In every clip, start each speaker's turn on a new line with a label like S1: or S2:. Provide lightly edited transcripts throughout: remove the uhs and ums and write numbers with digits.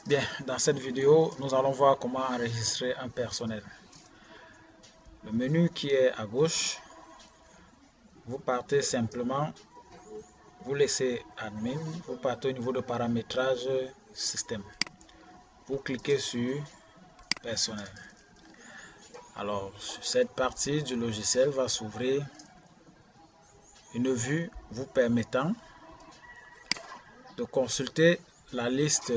S1: Bien, dans cette vidéo, nous allons voir comment enregistrer un personnel. Le menu qui est à gauche, vous partez simplement, vous laissez admin, vous partez au niveau de paramétrage système. Vous cliquez sur personnel. Alors, sur cette partie du logiciel va s'ouvrir une vue vous permettant de consulter la liste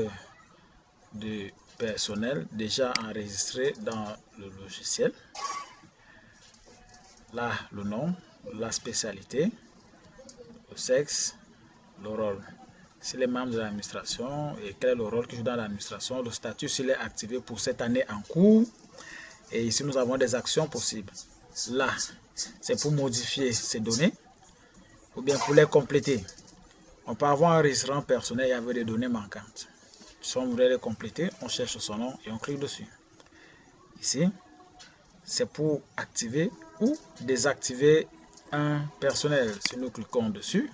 S1: de personnel déjà enregistré dans le logiciel. Là, le nom, la spécialité, le sexe, le rôle. S'il est membre de l'administration et quel est le rôle qu'il joue dans l'administration, le statut s'il est activé pour cette année en cours. Et ici, nous avons des actions possibles. Là, c'est pour modifier ces données ou bien pour les compléter. On peut avoir un enregistrement personnel et avoir des données manquantes. Si on voudrait les compléter, on cherche son nom et on clique dessus. Ici, c'est pour activer ou désactiver un personnel. Si nous cliquons dessus,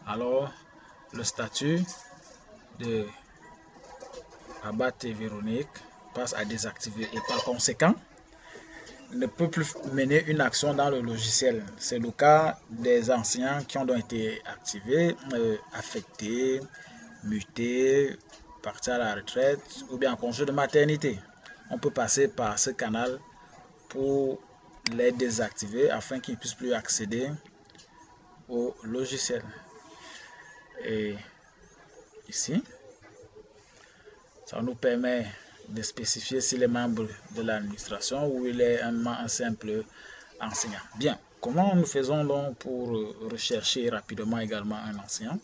S1: alors le statut de Abatte et Véronique passe à désactiver et par conséquent ne peut plus mener une action dans le logiciel. C'est le cas des enseignants qui ont donc été activés, affectés, mutés, partis à la retraite ou bien en congé de maternité. On peut passer par ce canal pour les désactiver afin qu'ils ne puissent plus accéder au logiciel. Et ici, ça nous permet de spécifier s'il est membre de l'administration ou il est un simple enseignant. Bien, comment nous faisons donc pour rechercher rapidement également un enseignant?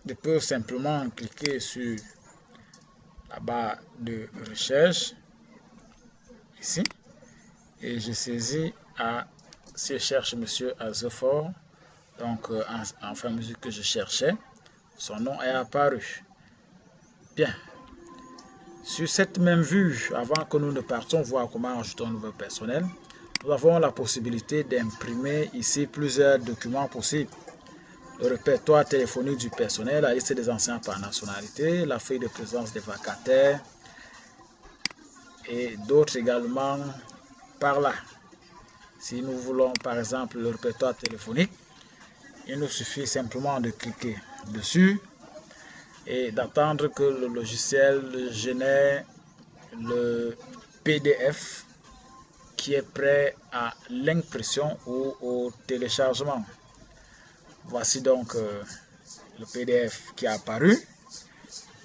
S1: Je peux simplement cliquer sur la barre de recherche ici et je saisis si je cherche monsieur Azefort, donc en fin de mesure que je cherchais, son nom est apparu. Bien. Sur cette même vue, avant que nous ne partions voir comment ajouter un nouveau personnel, nous avons la possibilité d'imprimer ici plusieurs documents possibles. Le répertoire téléphonique du personnel, la liste des enseignants par nationalité, la feuille de présence des vacataires et d'autres également par là. Si nous voulons par exemple le répertoire téléphonique, il nous suffit simplement de cliquer dessus et d'attendre que le logiciel génère le PDF qui est prêt à l'impression ou au téléchargement. Voici donc le PDF qui est apparu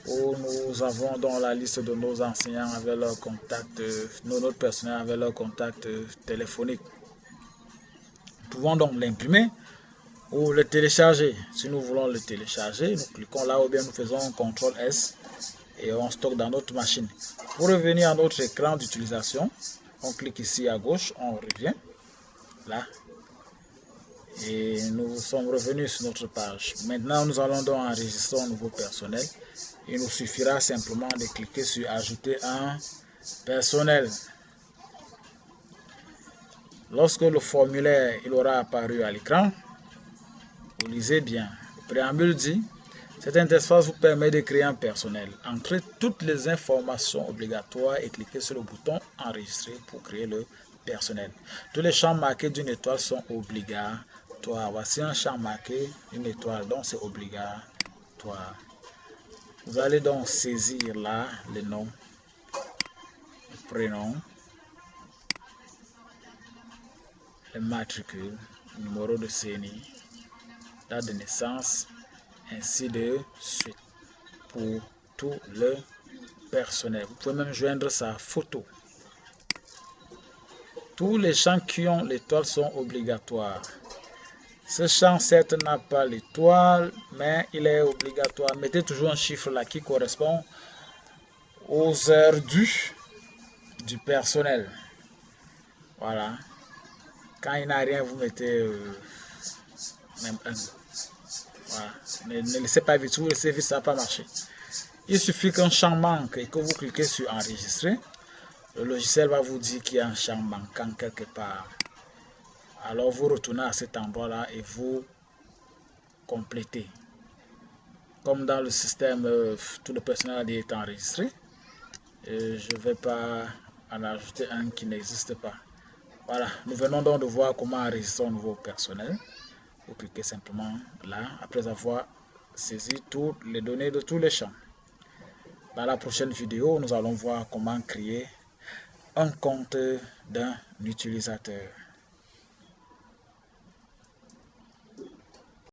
S1: où nous avons dans la liste de nos enseignants avec leurs contacts, notre personnel avec leurs contacts téléphoniques. Nous pouvons donc l'imprimer ou le télécharger. Si nous voulons le télécharger, nous cliquons là ou bien nous faisons un CTRL S et on stocke dans notre machine. Pour revenir à notre écran d'utilisation, on clique ici à gauche, on revient là et nous sommes revenus sur notre page. Maintenant, nous allons donc enregistrer un nouveau personnel. Il nous suffira simplement de cliquer sur ajouter un personnel. Lorsque le formulaire il aura apparu à l'écran, vous lisez bien. Le préambule dit: cette interface vous permet de créer un personnel. Entrez toutes les informations obligatoires et cliquez sur le bouton enregistrer pour créer le personnel. Tous les champs marqués d'une étoile sont obligatoires. Voici un champ marqué d'une étoile, donc c'est obligatoire. Vous allez donc saisir là le nom, le prénom, le matricule, le numéro de CNI, date de naissance, ainsi de suite pour tout le personnel. Vous pouvez même joindre sa photo. Tous les champs qui ont l'étoile sont obligatoires. Ce champ, certes, n'a pas l'étoile, mais il est obligatoire. Mettez toujours un chiffre là qui correspond aux heures du personnel. Voilà. Quand il n'a rien, vous mettez même 1. Voilà. Mais ne laissez pas vite. Si vous laissez vite, ça ne va pas marcher. Il suffit qu'un champ manque et que vous cliquez sur enregistrer. Le logiciel va vous dire qu'il y a un champ manquant quelque part. Alors vous retournez à cet endroit-là et vous complétez. comme dans le système, tout le personnel est enregistré. Je ne vais pas en ajouter un qui n'existe pas. Voilà, nous venons donc de voir comment enregistrer un nouveau personnel. Vous cliquez simplement là, après avoir saisi toutes les données de tous les champs. Dans la prochaine vidéo, nous allons voir comment créer un compte d'un utilisateur.